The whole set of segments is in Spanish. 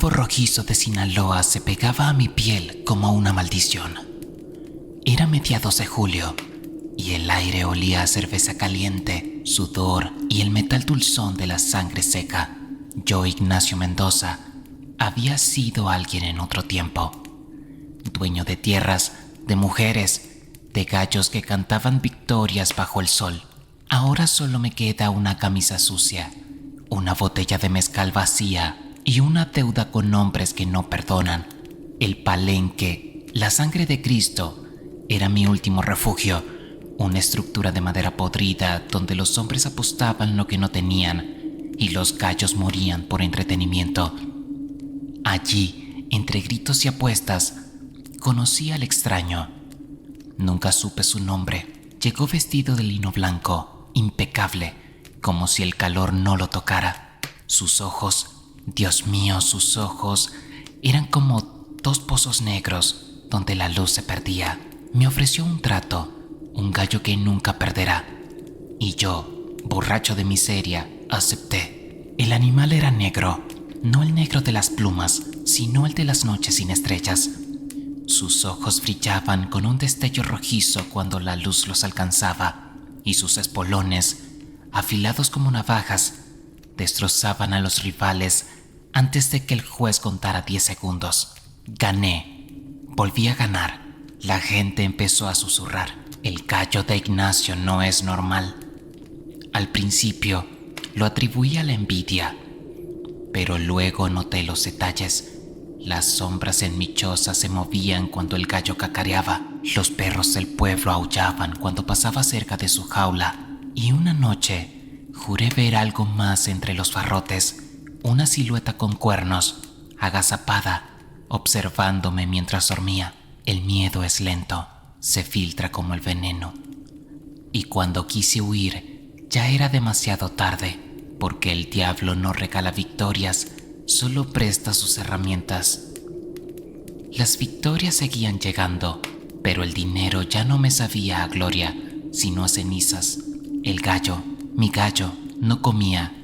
polvo rojizo de Sinaloa se pegaba a mi piel como una maldición. Era mediados de julio y el aire olía a cerveza caliente, sudor y el metal dulzón de la sangre seca. Yo, Ignacio Mendoza, había sido alguien en otro tiempo. Dueño de tierras, de mujeres, de gallos que cantaban victorias bajo el sol. Ahora solo me queda una camisa sucia, una botella de mezcal vacía y una deuda con hombres que no perdonan. El palenque, la sangre de Cristo, era mi último refugio, una estructura de madera podrida donde los hombres apostaban lo que no tenían y los gallos morían por entretenimiento. Allí, entre gritos y apuestas, conocí al extraño. Nunca supe su nombre. Llegó vestido de lino blanco, impecable, como si el calor no lo tocara. Sus ojos, Dios mío, sus ojos, eran como dos pozos negros donde la luz se perdía. Me ofreció un trato, un gallo que nunca perderá. Y yo, borracho de miseria, acepté. El animal era negro, no el negro de las plumas, sino el de las noches sin estrellas. Sus ojos brillaban con un destello rojizo cuando la luz los alcanzaba, y sus espolones, afilados como navajas, destrozaban a los rivales antes de que el juez contara 10 segundos. Gané. Volví a ganar. La gente empezó a susurrar. El gallo de Ignacio no es normal. Al principio lo atribuí a la envidia, pero luego noté los detalles. Las sombras en mi choza se movían cuando el gallo cacareaba. Los perros del pueblo aullaban cuando pasaba cerca de su jaula. Y una noche juré ver algo más entre los barrotes, una silueta con cuernos, agazapada, observándome mientras dormía. El miedo es lento, se filtra como el veneno. Y cuando quise huir, ya era demasiado tarde, porque el diablo no regala victorias, solo presta sus herramientas. Las victorias seguían llegando, pero el dinero ya no me sabía a gloria, sino a cenizas. El gallo, mi gallo, no comía.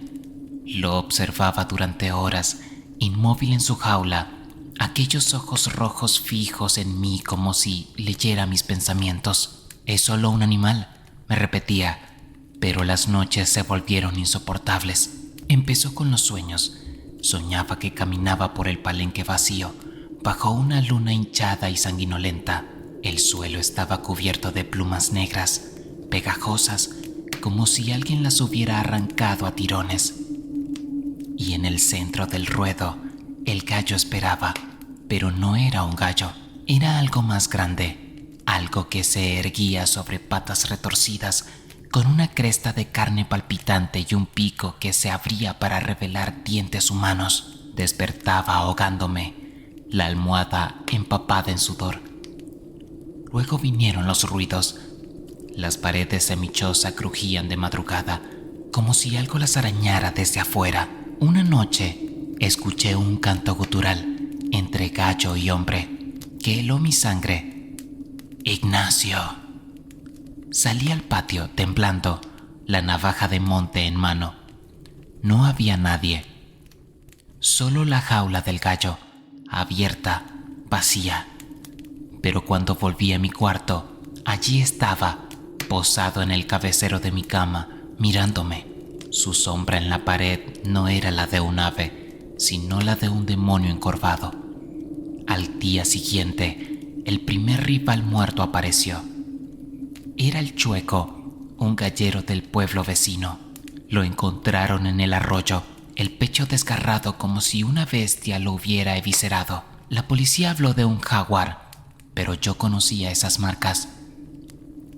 Lo observaba durante horas, inmóvil en su jaula, aquellos ojos rojos fijos en mí como si leyera mis pensamientos. «Es solo un animal», me repetía, pero las noches se volvieron insoportables. Empezó con los sueños. Soñaba que caminaba por el palenque vacío, bajo una luna hinchada y sanguinolenta. El suelo estaba cubierto de plumas negras, pegajosas, como si alguien las hubiera arrancado a tirones. Y en el centro del ruedo, el gallo esperaba, pero no era un gallo, era algo más grande, algo que se erguía sobre patas retorcidas, con una cresta de carne palpitante y un pico que se abría para revelar dientes humanos. Despertaba ahogándome, la almohada empapada en sudor. Luego vinieron los ruidos. Las paredes de mi choza crujían de madrugada, como si algo las arañara desde afuera. Una noche escuché un canto gutural entre gallo y hombre que heló mi sangre. «Ignacio». Salí al patio temblando, la navaja de monte en mano. No había nadie, solo la jaula del gallo, abierta, vacía. Pero cuando volví a mi cuarto, allí estaba, posado en el cabecero de mi cama, mirándome. Su sombra en la pared no era la de un ave, sino la de un demonio encorvado. Al día siguiente, el primer rival muerto apareció. Era el Chueco, un gallero del pueblo vecino. Lo encontraron en el arroyo, el pecho desgarrado como si una bestia lo hubiera eviscerado. La policía habló de un jaguar, pero yo conocía esas marcas.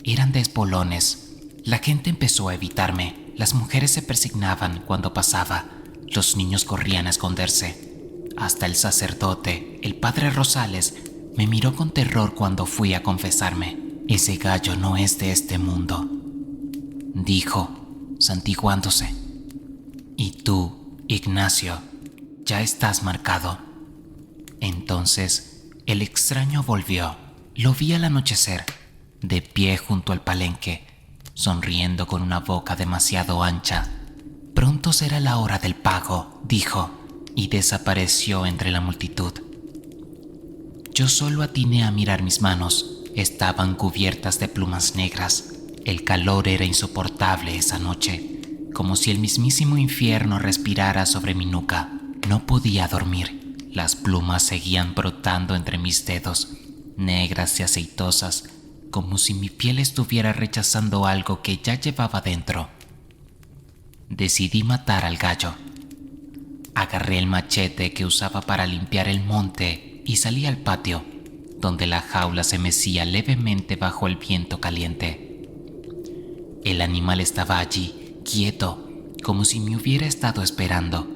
Eran de espolones. La gente empezó a evitarme. Las mujeres se persignaban cuando pasaba. Los niños corrían a esconderse. Hasta el sacerdote, el padre Rosales, me miró con terror cuando fui a confesarme. «Ese gallo no es de este mundo», dijo, santiguándose. «Y tú, Ignacio, ya estás marcado». Entonces el extraño volvió. Lo vi al anochecer, de pie junto al palenque, sonriendo con una boca demasiado ancha. «Pronto será la hora del pago», dijo. y desapareció entre la multitud. Yo solo atiné a mirar mis manos. Estaban cubiertas de plumas negras. El calor era insoportable esa noche, como si el mismísimo infierno respirara sobre mi nuca. No podía dormir. Las plumas seguían brotando entre mis dedos, negras y aceitosas, como si mi piel estuviera rechazando algo que ya llevaba dentro. Decidí matar al gallo. Agarré el machete que usaba para limpiar el monte y salí al patio, donde la jaula se mecía levemente bajo el viento caliente. El animal estaba allí, quieto, como si me hubiera estado esperando.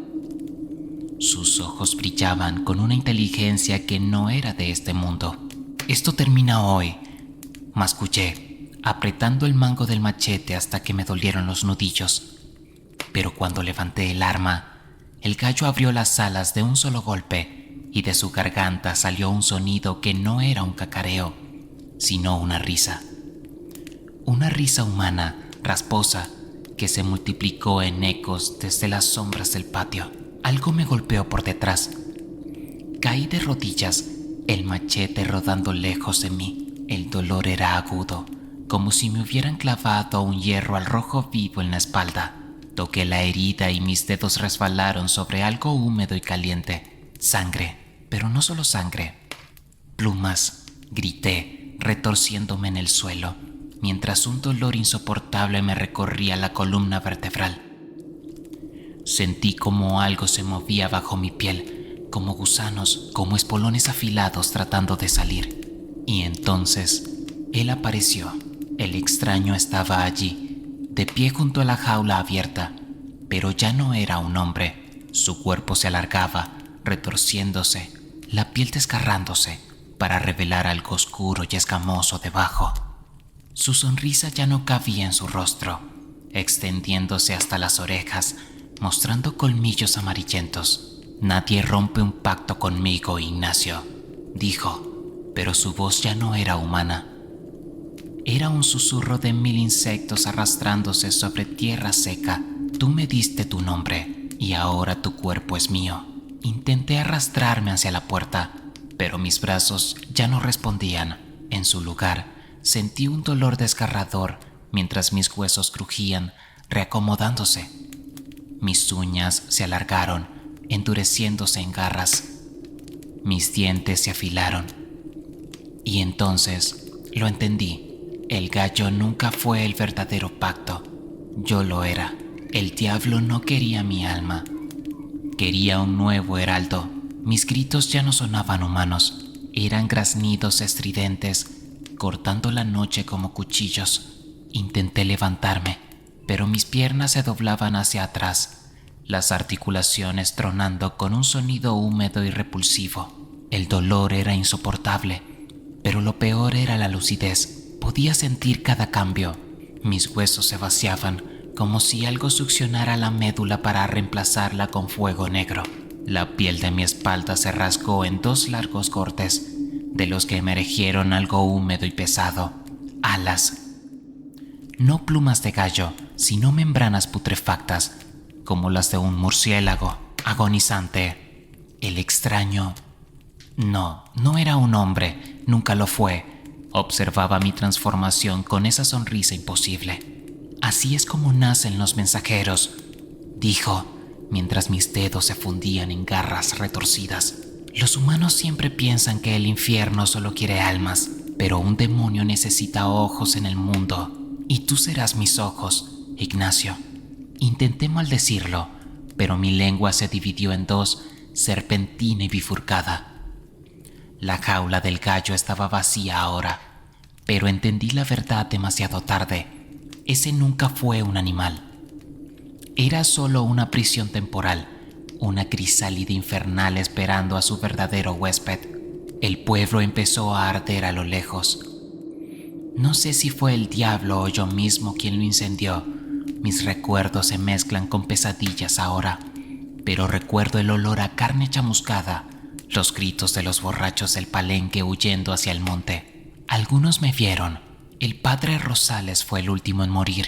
Sus ojos brillaban con una inteligencia que no era de este mundo. «Esto termina hoy», mascullé, apretando el mango del machete hasta que me dolieron los nudillos. Pero cuando levanté el arma, el gallo abrió las alas de un solo golpe y de su garganta salió un sonido que no era un cacareo, sino una risa. Una risa humana, rasposa, que se multiplicó en ecos desde las sombras del patio. Algo me golpeó por detrás. Caí de rodillas, el machete rodando lejos de mí. El dolor era agudo, como si me hubieran clavado un hierro al rojo vivo en la espalda. Toqué la herida y mis dedos resbalaron sobre algo húmedo y caliente. Sangre, pero no solo sangre. Plumas, grité, retorciéndome en el suelo, mientras un dolor insoportable me recorría la columna vertebral. Sentí como algo se movía bajo mi piel, como gusanos, como espolones afilados tratando de salir. Y entonces, él apareció. El extraño estaba allí, de pie junto a la jaula abierta, pero ya no era un hombre. Su cuerpo se alargaba, retorciéndose, la piel desgarrándose, para revelar algo oscuro y escamoso debajo. Su sonrisa ya no cabía en su rostro, extendiéndose hasta las orejas, mostrando colmillos amarillentos. «Nadie rompe un pacto conmigo, Ignacio», dijo, pero su voz ya no era humana. Era un susurro de 1000 insectos arrastrándose sobre tierra seca. «Tú me diste tu nombre y ahora tu cuerpo es mío». Intenté arrastrarme hacia la puerta, pero mis brazos ya no respondían. En su lugar, sentí un dolor desgarrador mientras mis huesos crujían, reacomodándose. Mis uñas se alargaron, endureciéndose en garras. Mis dientes se afilaron. Y entonces lo entendí. El gallo nunca fue el verdadero pacto. Yo lo era. El diablo no quería mi alma. Quería un nuevo heraldo. Mis gritos ya no sonaban humanos. Eran graznidos estridentes, cortando la noche como cuchillos. Intenté levantarme, pero mis piernas se doblaban hacia atrás, las articulaciones tronando con un sonido húmedo y repulsivo. El dolor era insoportable, pero lo peor era la lucidez. Podía sentir cada cambio. Mis huesos se vaciaban, como si algo succionara la médula para reemplazarla con fuego negro. La piel de mi espalda se rasgó en 2 largos cortes, de los que emergieron algo húmedo y pesado. Alas. No plumas de gallo, sino membranas putrefactas, como las de un murciélago agonizante. El extraño... No era un hombre, nunca lo fue. Observaba mi transformación con esa sonrisa imposible. «Así es como nacen los mensajeros», dijo, mientras mis dedos se fundían en garras retorcidas. «Los humanos siempre piensan que el infierno solo quiere almas, pero un demonio necesita ojos en el mundo, y tú serás mis ojos, Ignacio». Intenté maldecirlo, pero mi lengua se dividió en 2, serpentina y bifurcada. La jaula del gallo estaba vacía ahora, pero entendí la verdad demasiado tarde. Ese nunca fue un animal. Era solo una prisión temporal, una crisálida infernal esperando a su verdadero huésped. El pueblo empezó a arder a lo lejos. No sé si fue el diablo o yo mismo quien lo incendió. Mis recuerdos se mezclan con pesadillas ahora, pero recuerdo el olor a carne chamuscada, los gritos de los borrachos del palenque huyendo hacia el monte. Algunos me vieron. El padre Rosales fue el último en morir.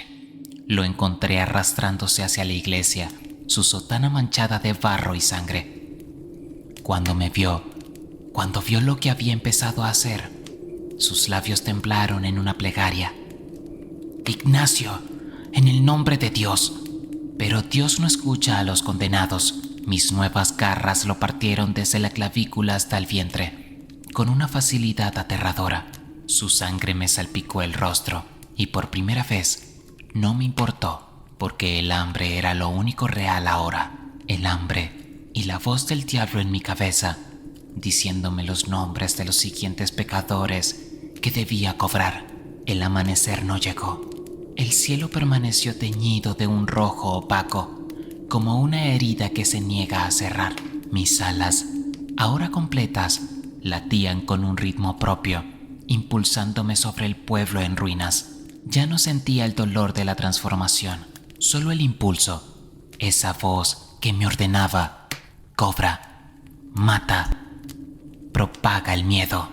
Lo encontré arrastrándose hacia la iglesia, su sotana manchada de barro y sangre. Cuando vio lo que había empezado a hacer, sus labios temblaron en una plegaria. «Ignacio, en el nombre de Dios». Pero Dios no escucha a los condenados. Mis nuevas garras lo partieron desde la clavícula hasta el vientre, con una facilidad aterradora. Su sangre me salpicó el rostro y por primera vez no me importó, porque el hambre era lo único real ahora. El hambre y la voz del diablo en mi cabeza, diciéndome los nombres de los siguientes pecadores que debía cobrar. El amanecer no llegó. El cielo permaneció teñido de un rojo opaco, como una herida que se niega a cerrar. Mis alas, ahora completas, latían con un ritmo propio, impulsándome sobre el pueblo en ruinas. Ya no sentía el dolor de la transformación, solo el impulso, esa voz que me ordenaba: cobra, mata, propaga el miedo.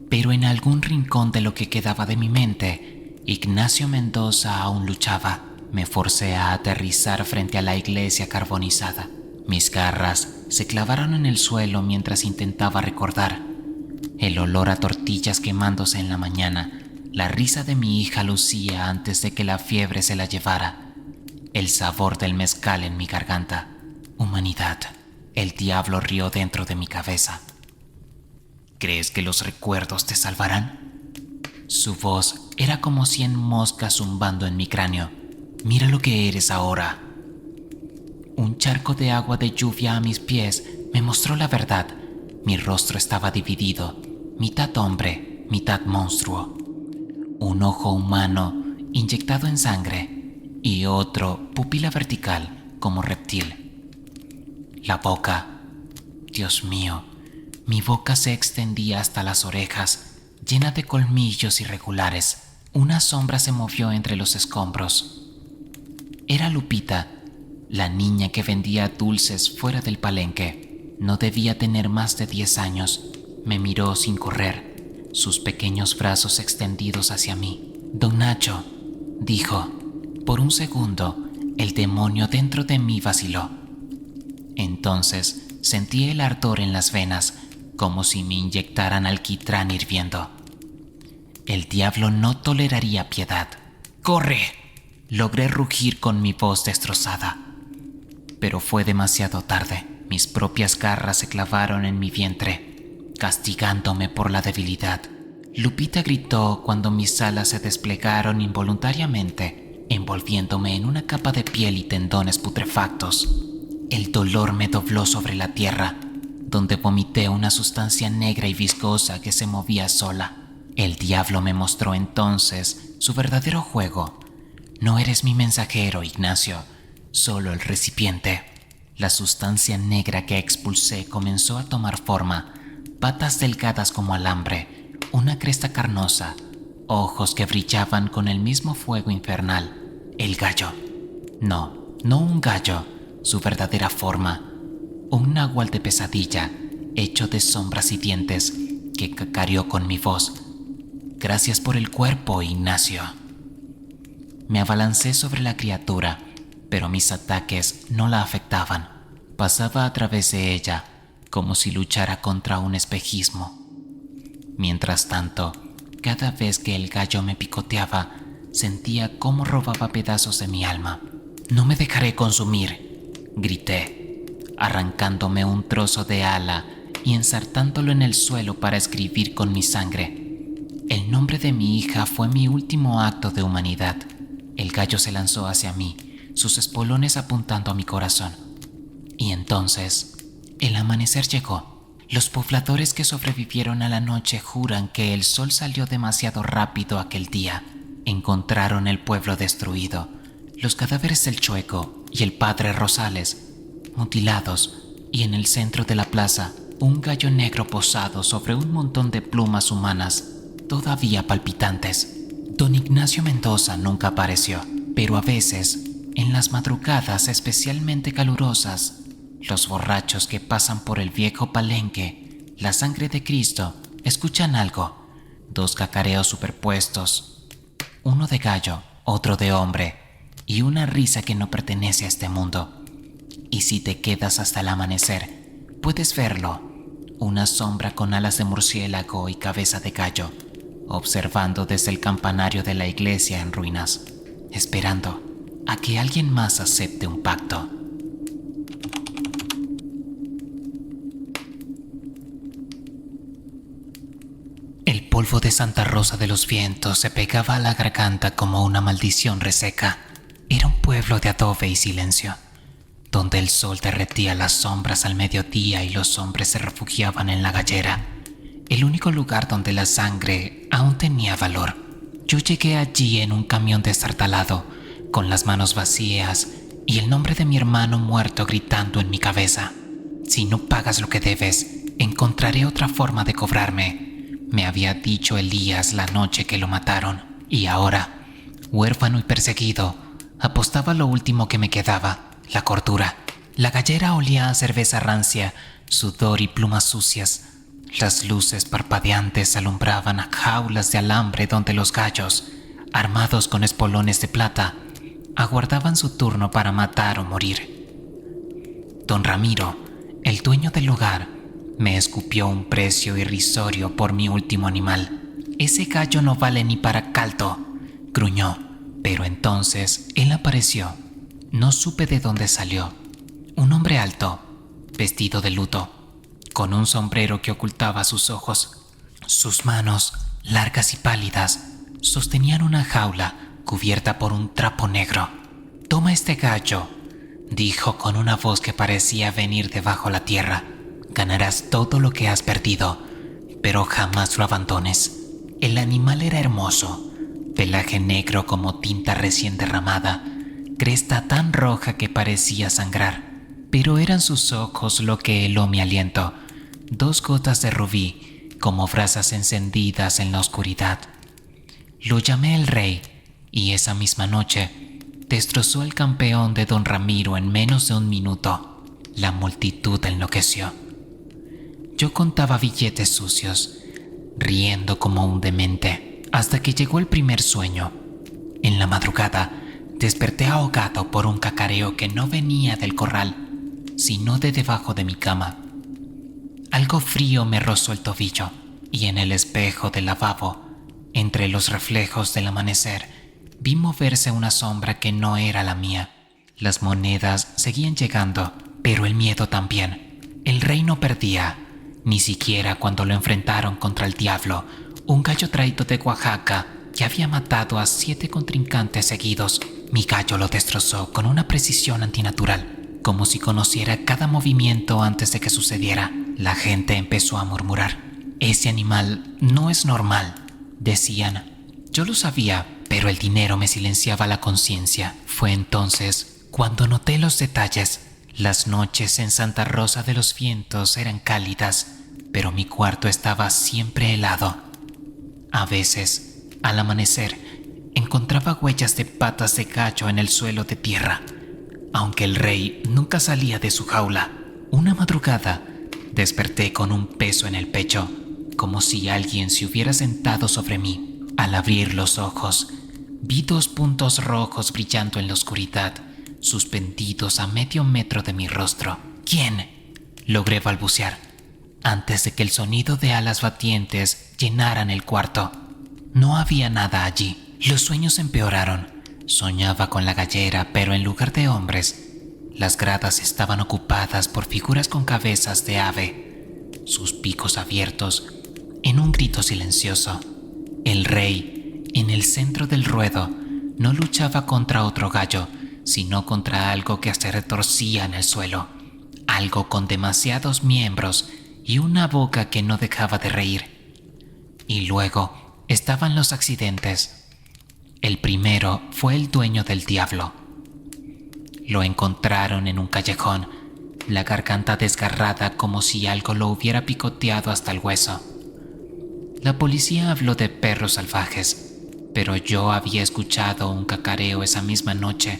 Pero en algún rincón de lo que quedaba de mi mente, Ignacio Mendoza aún luchaba. Me forcé a aterrizar frente a la iglesia carbonizada. Mis garras se clavaron en el suelo mientras intentaba recordar. El olor a tortillas quemándose en la mañana, la risa de mi hija Lucía antes de que la fiebre se la llevara, el sabor del mezcal en mi garganta. Humanidad. El diablo rió dentro de mi cabeza. ¿Crees que los recuerdos te salvarán? Su voz era como 100 moscas zumbando en mi cráneo. Mira lo que eres ahora. Un charco de agua de lluvia a mis pies me mostró la verdad. Mi rostro estaba dividido, mitad hombre, mitad monstruo. Un ojo humano inyectado en sangre y otro pupila vertical como reptil. La boca. Dios mío, mi boca se extendía hasta las orejas, llena de colmillos irregulares. Una sombra se movió entre los escombros. Era Lupita, la niña que vendía dulces fuera del palenque. No debía tener más de 10 años. Me miró sin correr, sus pequeños brazos extendidos hacia mí. «Don Nacho», dijo. Por un segundo, el demonio dentro de mí vaciló. Entonces sentí el ardor en las venas, como si me inyectaran alquitrán hirviendo. El diablo no toleraría piedad. «¡Corre!», logré rugir con mi voz destrozada. Pero fue demasiado tarde. Mis propias garras se clavaron en mi vientre, castigándome por la debilidad. Lupita gritó cuando mis alas se desplegaron involuntariamente, envolviéndome en una capa de piel y tendones putrefactos. El dolor me dobló sobre la tierra, donde vomité una sustancia negra y viscosa que se movía sola. El diablo me mostró entonces su verdadero juego. No eres mi mensajero, Ignacio, solo el recipiente. La sustancia negra que expulsé comenzó a tomar forma, patas delgadas como alambre, una cresta carnosa, ojos que brillaban con el mismo fuego infernal. El gallo. No un gallo, su verdadera forma. Un náhuatl de pesadilla, hecho de sombras y dientes, que cacareó con mi voz. «Gracias por el cuerpo, Ignacio». Me abalancé sobre la criatura, pero mis ataques no la afectaban. Pasaba a través de ella, como si luchara contra un espejismo. Mientras tanto, cada vez que el gallo me picoteaba, sentía cómo robaba pedazos de mi alma. «No me dejaré consumir», grité, arrancándome un trozo de ala y ensartándolo en el suelo para escribir con mi sangre. El nombre de mi hija fue mi último acto de humanidad. El gallo se lanzó hacia mí, sus espolones apuntando a mi corazón. Y entonces, el amanecer llegó. Los pobladores que sobrevivieron a la noche juran que el sol salió demasiado rápido aquel día. Encontraron el pueblo destruido, los cadáveres del Chueco y el padre Rosales, mutilados, y en el centro de la plaza, un gallo negro posado sobre un montón de plumas humanas, todavía palpitantes. Don Ignacio Mendoza nunca apareció, pero a veces, en las madrugadas especialmente calurosas, los borrachos que pasan por el viejo palenque, la sangre de Cristo, escuchan algo. 2 cacareos superpuestos, uno de gallo, otro de hombre, y una risa que no pertenece a este mundo. Y si te quedas hasta el amanecer, puedes verlo, una sombra con alas de murciélago y cabeza de gallo, observando desde el campanario de la iglesia en ruinas, esperando a que alguien más acepte un pacto. El polvo de Santa Rosa de los Vientos se pegaba a la garganta como una maldición reseca. Era un pueblo de adobe y silencio, donde el sol derretía las sombras al mediodía y los hombres se refugiaban en la gallera, el único lugar donde la sangre aún tenía valor. Yo llegué allí en un camión destartalado, con las manos vacías y el nombre de mi hermano muerto gritando en mi cabeza. Si no pagas lo que debes, encontraré otra forma de cobrarme, me había dicho Elías la noche que lo mataron. Y ahora, huérfano y perseguido, apostaba lo último que me quedaba, la cordura. La gallera olía a cerveza rancia, sudor y plumas sucias. Las luces parpadeantes alumbraban a jaulas de alambre donde los gallos, armados con espolones de plata, aguardaban su turno para matar o morir. Don Ramiro, el dueño del lugar, me escupió un precio irrisorio por mi último animal. «Ese gallo no vale ni para caldo», gruñó. Pero entonces él apareció. No supe de dónde salió. Un hombre alto, vestido de luto, con un sombrero que ocultaba sus ojos. Sus manos, largas y pálidas, sostenían una jaula cubierta por un trapo negro. «Toma este gallo», dijo con una voz que parecía venir de bajo la tierra. «Ganarás todo lo que has perdido, pero jamás lo abandones». El animal era hermoso, pelaje negro como tinta recién derramada, cresta tan roja que parecía sangrar, pero eran sus ojos lo que heló mi aliento, 2 gotas de rubí como brasas encendidas en la oscuridad. Lo llamé el rey y esa misma noche destrozó al campeón de Don Ramiro en menos de 1 minuto. La multitud enloqueció. Yo contaba billetes sucios, riendo como un demente, hasta que llegó el primer sueño. En la madrugada, desperté ahogado por un cacareo que no venía del corral, sino de debajo de mi cama. Algo frío me rozó el tobillo, y en el espejo del lavabo, entre los reflejos del amanecer, vi moverse una sombra que no era la mía. Las monedas seguían llegando, pero el miedo también. El rey no perdía, ni siquiera cuando lo enfrentaron contra el diablo, un gallo traído de Oaxaca que había matado a 7 contrincantes seguidos. Mi gallo lo destrozó con una precisión antinatural, como si conociera cada movimiento antes de que sucediera. La gente empezó a murmurar. «Ese animal no es normal», decían. Yo lo sabía, pero el dinero me silenciaba la conciencia. Fue entonces cuando noté los detalles. Las noches en Santa Rosa de los Vientos eran cálidas, pero mi cuarto estaba siempre helado. A veces, al amanecer, encontraba huellas de patas de gallo en el suelo de tierra, aunque el rey nunca salía de su jaula. Una madrugada, desperté con un peso en el pecho, como si alguien se hubiera sentado sobre mí. Al abrir los ojos, vi 2 puntos rojos brillando en la oscuridad, suspendidos a medio metro de mi rostro. «¿Quién?», logré balbucear, antes de que el sonido de alas batientes llenaran el cuarto. No había nada allí. Los sueños empeoraron. Soñaba con la gallera, pero en lugar de hombres, las gradas estaban ocupadas por figuras con cabezas de ave, sus picos abiertos, en un grito silencioso. El rey, en el centro del ruedo, no luchaba contra otro gallo, sino contra algo que se retorcía en el suelo, algo con demasiados miembros y una boca que no dejaba de reír. Y luego estaban los accidentes. El primero fue el dueño del diablo. Lo encontraron en un callejón, la garganta desgarrada como si algo lo hubiera picoteado hasta el hueso. La policía habló de perros salvajes, pero yo había escuchado un cacareo esa misma noche,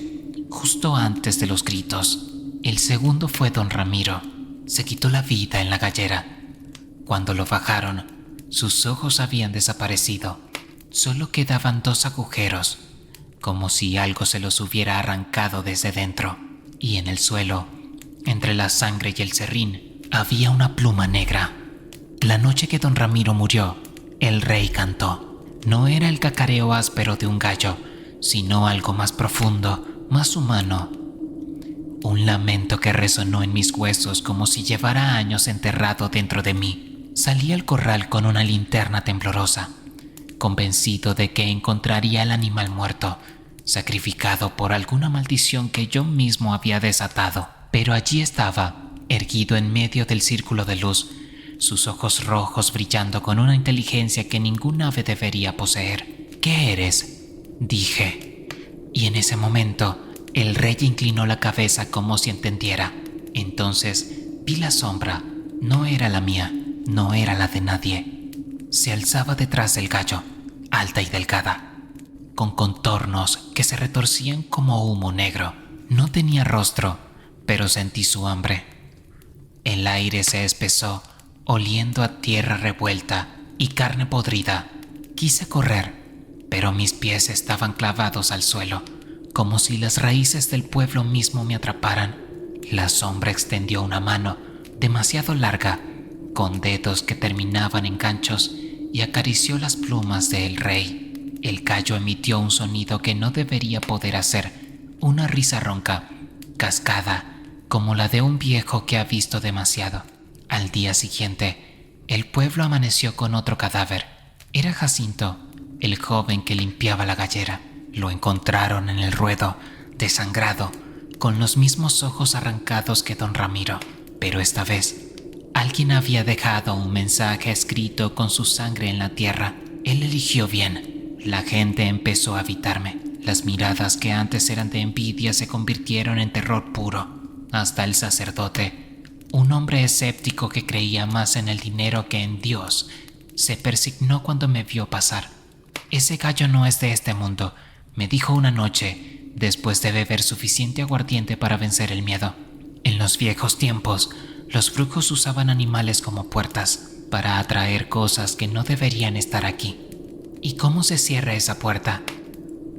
justo antes de los gritos. El segundo fue Don Ramiro. Se quitó la vida en la gallera. Cuando lo bajaron, sus ojos habían desaparecido. Solo quedaban 2 agujeros, como si algo se los hubiera arrancado desde dentro. Y en el suelo, entre la sangre y el serrín, había una pluma negra. La noche que don Ramiro murió, el rey cantó. No era el cacareo áspero de un gallo, sino algo más profundo, más humano. Un lamento que resonó en mis huesos como si llevara años enterrado dentro de mí. Salí al corral con una linterna temblorosa, convencido de que encontraría al animal muerto, sacrificado por alguna maldición que yo mismo había desatado. Pero allí estaba, erguido en medio del círculo de luz, sus ojos rojos brillando con una inteligencia que ningún ave debería poseer. «¿Qué eres?», dije. Y en ese momento, el rey inclinó la cabeza como si entendiera. Entonces vi la sombra. No era la mía, no era la de nadie. Se alzaba detrás del gallo, alta y delgada, con contornos que se retorcían como humo negro. No tenía rostro, pero sentí su hambre. El aire se espesó, oliendo a tierra revuelta y carne podrida. Quise correr, pero mis pies estaban clavados al suelo, como si las raíces del pueblo mismo me atraparan. La sombra extendió una mano, demasiado larga, con dedos que terminaban en ganchos, y acarició las plumas del rey. El gallo emitió un sonido que no debería poder hacer, una risa ronca, cascada, como la de un viejo que ha visto demasiado. Al día siguiente, el pueblo amaneció con otro cadáver. Era Jacinto, el joven que limpiaba la gallera. Lo encontraron en el ruedo, desangrado, con los mismos ojos arrancados que don Ramiro. Pero esta vez, alguien había dejado un mensaje escrito con su sangre en la tierra. Él eligió bien. La gente empezó a evitarme. Las miradas que antes eran de envidia se convirtieron en terror puro. Hasta el sacerdote, un hombre escéptico que creía más en el dinero que en Dios, se persignó cuando me vio pasar. «Ese gallo no es de este mundo», me dijo una noche, después de beber suficiente aguardiente para vencer el miedo. En los viejos tiempos, los brujos usaban animales como puertas para atraer cosas que no deberían estar aquí. «¿Y cómo se cierra esa puerta?»,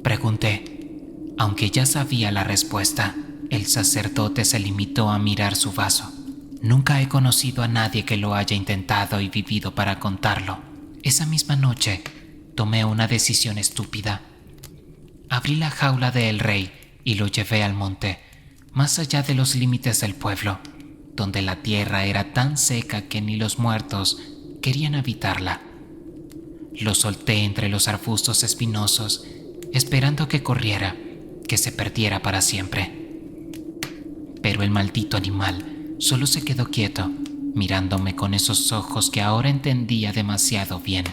pregunté. Aunque ya sabía la respuesta, el sacerdote se limitó a mirar su vaso. Nunca he conocido a nadie que lo haya intentado y vivido para contarlo. Esa misma noche, tomé una decisión estúpida. Abrí la jaula del rey y lo llevé al monte, más allá de los límites del pueblo, donde la tierra era tan seca que ni los muertos querían habitarla. Lo solté entre los arbustos espinosos, esperando que corriera, que se perdiera para siempre. Pero el maldito animal solo se quedó quieto, mirándome con esos ojos que ahora entendía demasiado bien.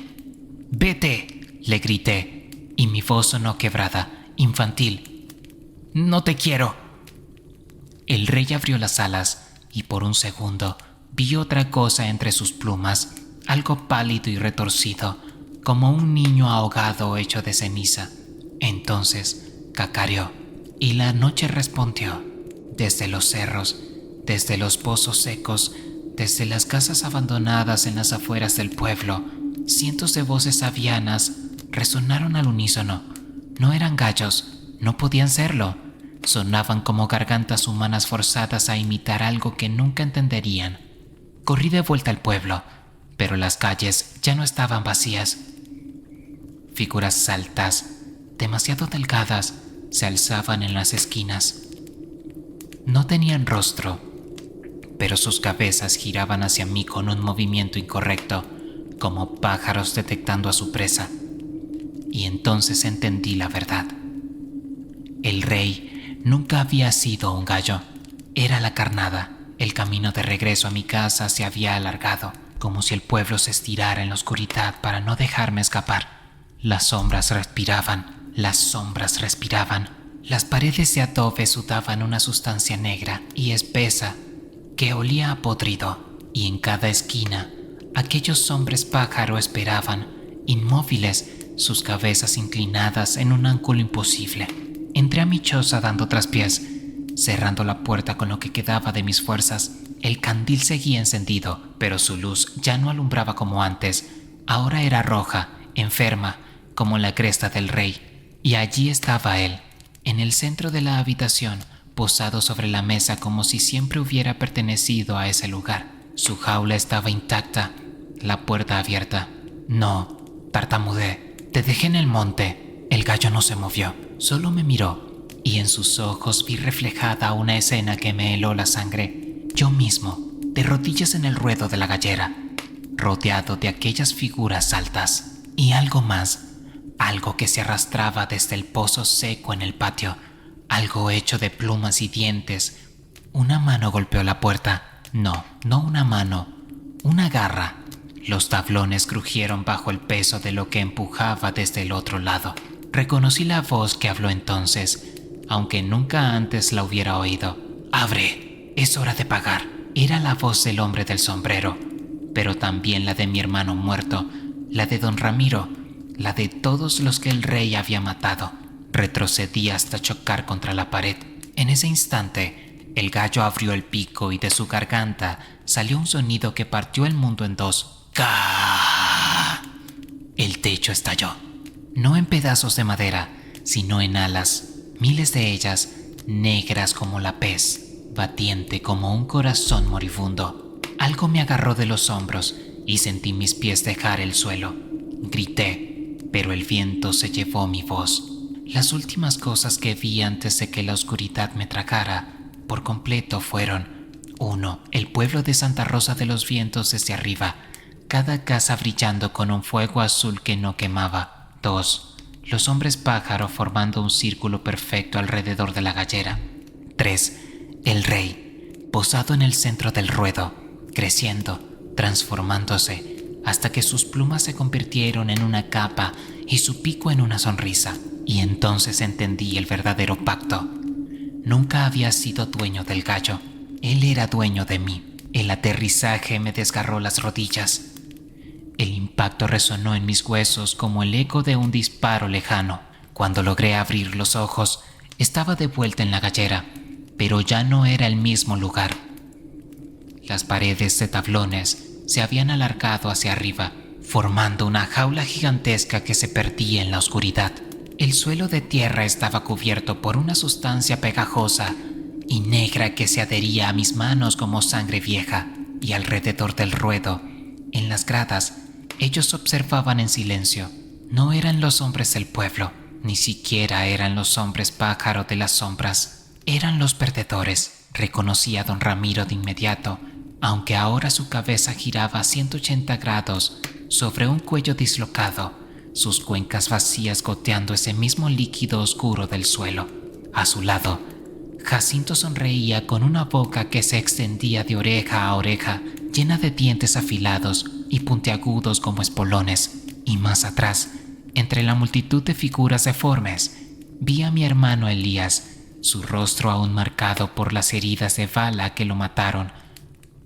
«¡Vete!», le grité, y mi voz sonó quebrada, infantil. «¡No te quiero!». El rey abrió las alas y por un segundo vi otra cosa entre sus plumas, algo pálido y retorcido, como un niño ahogado hecho de ceniza. Entonces cacareó y la noche respondió. Desde los cerros, desde los pozos secos, desde las casas abandonadas en las afueras del pueblo, cientos de voces avianas resonaron al unísono. No eran gallos, no podían serlo. Sonaban como gargantas humanas forzadas a imitar algo que nunca entenderían. Corrí de vuelta al pueblo, pero las calles ya no estaban vacías. Figuras altas, demasiado delgadas, se alzaban en las esquinas. No tenían rostro, pero sus cabezas giraban hacia mí con un movimiento incorrecto, como pájaros detectando a su presa. Y entonces entendí la verdad. El rey nunca había sido un gallo, era la carnada. El camino de regreso a mi casa se había alargado, como si el pueblo se estirara en la oscuridad para no dejarme escapar. Las sombras respiraban, las sombras respiraban. Las paredes de adobe sudaban una sustancia negra y espesa que olía a podrido, y en cada esquina aquellos hombres pájaro esperaban, inmóviles, sus cabezas inclinadas en un ángulo imposible. Entré a mi choza dando traspiés, cerrando la puerta con lo que quedaba de mis fuerzas. El candil seguía encendido, pero su luz ya no alumbraba como antes. Ahora era roja, enferma, como la cresta del rey, y allí estaba él, en el centro de la habitación, posado sobre la mesa como si siempre hubiera pertenecido a ese lugar. Su jaula estaba intacta, la puerta abierta. No, tartamudeé. Te dejé en el monte. El gallo no se movió, solo me miró, y en sus ojos vi reflejada una escena que me heló la sangre. Yo mismo, de rodillas en el ruedo de la gallera, rodeado de aquellas figuras altas. Y algo más, algo que se arrastraba desde el pozo seco en el patio, algo hecho de plumas y dientes. Una mano golpeó la puerta. No, no una mano, una garra. Los tablones crujieron bajo el peso de lo que empujaba desde el otro lado. Reconocí la voz que habló entonces, aunque nunca antes la hubiera oído. «Abre, es hora de pagar». Era la voz del hombre del sombrero, pero también la de mi hermano muerto, la de don Ramiro, la de todos los que el rey había matado. Retrocedí hasta chocar contra la pared. En ese instante, el gallo abrió el pico y de su garganta salió un sonido que partió el mundo en dos. ¡Ca! El techo estalló, no en pedazos de madera, sino en alas, miles de ellas, negras como la pez, batiente como un corazón moribundo. Algo me agarró de los hombros y sentí mis pies dejar el suelo. Grité, pero el viento se llevó mi voz. Las últimas cosas que vi antes de que la oscuridad me tragara por completo fueron: 1. El pueblo de Santa Rosa de los Vientos desde arriba, cada casa brillando con un fuego azul que no quemaba. 2. Los hombres pájaro formando un círculo perfecto alrededor de la gallera. 3. El rey, posado en el centro del ruedo, creciendo, transformándose, hasta que sus plumas se convirtieron en una capa y su pico en una sonrisa. Y entonces entendí el verdadero pacto. Nunca había sido dueño del gallo, él era dueño de mí. El aterrizaje me desgarró las rodillas. El impacto resonó en mis huesos como el eco de un disparo lejano. Cuando logré abrir los ojos, estaba de vuelta en la gallera, pero ya no era el mismo lugar. Las paredes de tablones se habían alargado hacia arriba, formando una jaula gigantesca que se perdía en la oscuridad. El suelo de tierra estaba cubierto por una sustancia pegajosa y negra que se adhería a mis manos como sangre vieja, y alrededor del ruedo, en las gradas, ellos observaban en silencio. No eran los hombres del pueblo, ni siquiera eran los hombres pájaro de las sombras. Eran los perdedores. Reconocí a don Ramiro de inmediato, aunque ahora su cabeza giraba a 180 grados sobre un cuello dislocado, sus cuencas vacías goteando ese mismo líquido oscuro del suelo. A su lado, Jacinto sonreía con una boca que se extendía de oreja a oreja, llena de dientes afilados y puntiagudos como espolones. Y más atrás, entre la multitud de figuras deformes, vi a mi hermano Elías, su rostro aún marcado por las heridas de bala que lo mataron,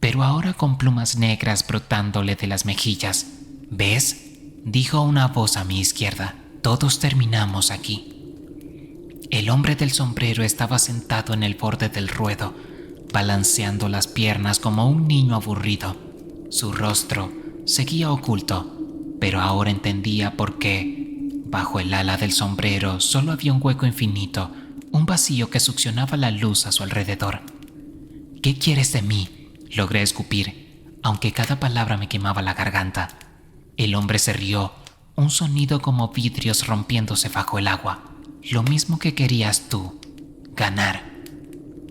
pero ahora con plumas negras brotándole de las mejillas. «¿Ves?», dijo una voz a mi izquierda. «Todos terminamos aquí». El hombre del sombrero estaba sentado en el borde del ruedo, balanceando las piernas como un niño aburrido. Su rostro seguía oculto, pero ahora entendía por qué. Bajo el ala del sombrero solo había un hueco infinito, un vacío que succionaba la luz a su alrededor. «¿Qué quieres de mí?», logré escupir, aunque cada palabra me quemaba la garganta. El hombre se rió, un sonido como vidrios rompiéndose bajo el agua. «Lo mismo que querías tú, ganar».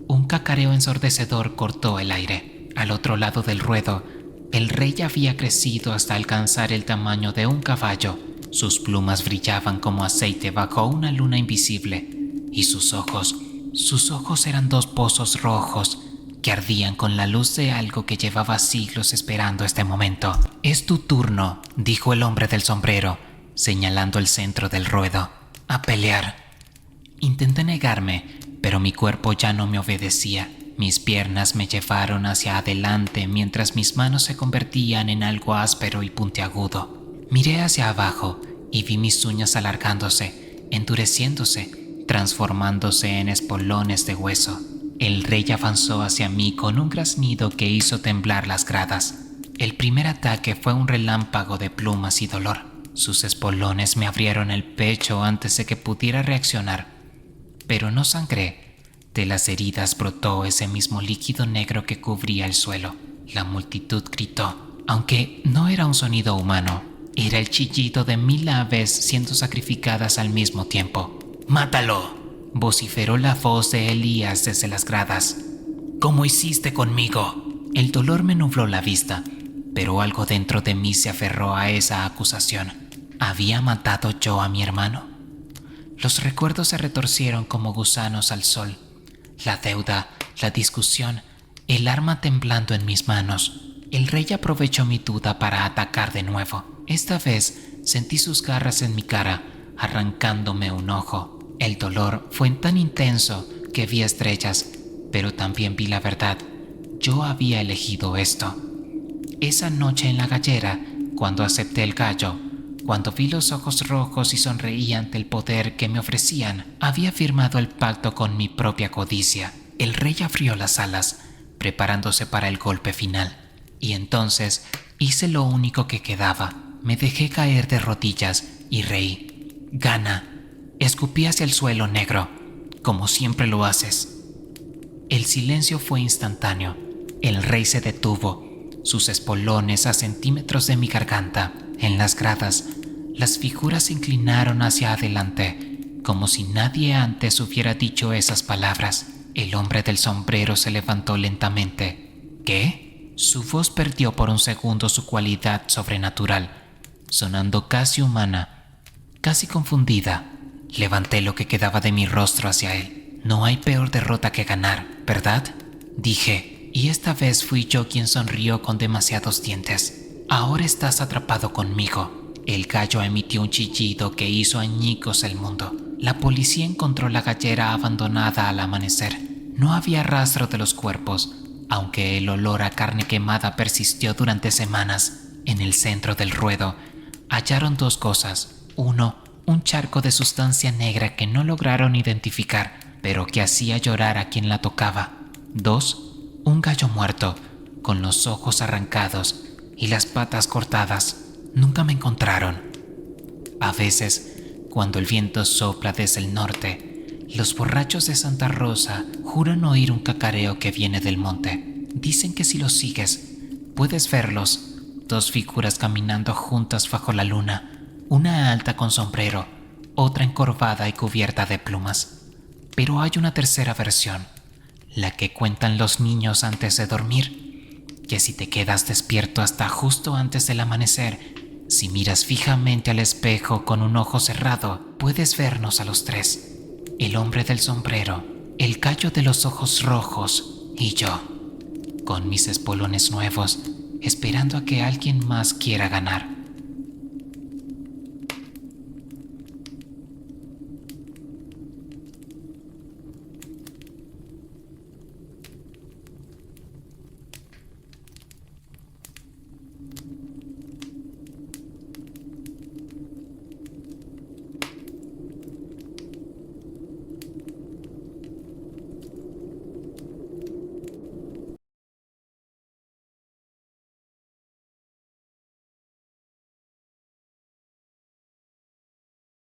Un cacareo ensordecedor cortó el aire. Al otro lado del ruedo, el rey había crecido hasta alcanzar el tamaño de un caballo. Sus plumas brillaban como aceite bajo una luna invisible, y sus ojos eran dos pozos rojos que ardían con la luz de algo que llevaba siglos esperando este momento. «Es tu turno», dijo el hombre del sombrero, señalando el centro del ruedo. «A pelear». Intenté negarme, pero mi cuerpo ya no me obedecía. Mis piernas me llevaron hacia adelante mientras mis manos se convertían en algo áspero y puntiagudo. Miré hacia abajo y vi mis uñas alargándose, endureciéndose, transformándose en espolones de hueso. El rey avanzó hacia mí con un graznido que hizo temblar las gradas. El primer ataque fue un relámpago de plumas y dolor. Sus espolones me abrieron el pecho antes de que pudiera reaccionar. Pero no sangré. De las heridas brotó ese mismo líquido negro que cubría el suelo. La multitud gritó. aunque no era un sonido humano. Era el chillido de 1000 aves siendo sacrificadas al mismo tiempo. ¡Mátalo!, vociferó la voz de Elías desde las gradas. ¿Cómo hiciste conmigo? El dolor me nubló la vista, pero algo dentro de mí se aferró a esa acusación. ¿Había matado yo a mi hermano? Los recuerdos se retorcieron como gusanos al sol. La deuda, la discusión, el arma temblando en mis manos. El rey aprovechó mi duda para atacar de nuevo. Esta vez sentí sus garras en mi cara, arrancándome un ojo. El dolor fue tan intenso que vi estrellas, pero también vi la verdad. Yo había elegido esto. Esa noche en la gallera, cuando acepté el gallo, cuando vi los ojos rojos y sonreí ante el poder que me ofrecían, había firmado el pacto con mi propia codicia. El rey abrió las alas, preparándose para el golpe final. Y entonces hice lo único que quedaba. Me dejé caer de rodillas y reí. Gana. Escupí hacia el suelo negro, como siempre lo haces. El silencio fue instantáneo. El rey se detuvo, sus espolones a centímetros de mi garganta. En las gradas, las figuras se inclinaron hacia adelante, como si nadie antes hubiera dicho esas palabras. El hombre del sombrero se levantó lentamente. ¿Qué? Su voz perdió por un segundo su cualidad sobrenatural, sonando casi humana, casi confundida. Levanté lo que quedaba de mi rostro hacia él. No hay peor derrota que ganar, ¿verdad?, dije, y esta vez fui yo quien sonrió con demasiados dientes. Ahora estás atrapado conmigo. El gallo emitió un chillido que hizo añicos el mundo. La policía encontró la gallera abandonada al amanecer. No había rastro de los cuerpos, aunque el olor a carne quemada persistió durante semanas. En el centro del ruedo hallaron dos cosas. Uno, un charco de sustancia negra que no lograron identificar, pero que hacía llorar a quien la tocaba. Dos, un gallo muerto, con los ojos arrancados y las patas cortadas. Nunca me encontraron. A veces, cuando el viento sopla desde el norte, los borrachos de Santa Rosa juran oír un cacareo que viene del monte. Dicen que si los sigues, puedes verlos, dos figuras caminando juntas bajo la luna, una alta con sombrero, otra encorvada y cubierta de plumas. Pero hay una tercera versión, la que cuentan los niños antes de dormir, que si te quedas despierto hasta justo antes del amanecer, si miras fijamente al espejo con un ojo cerrado, puedes vernos a los tres: el hombre del sombrero, el gallo de los ojos rojos y yo, con mis espolones nuevos, esperando a que alguien más quiera ganar.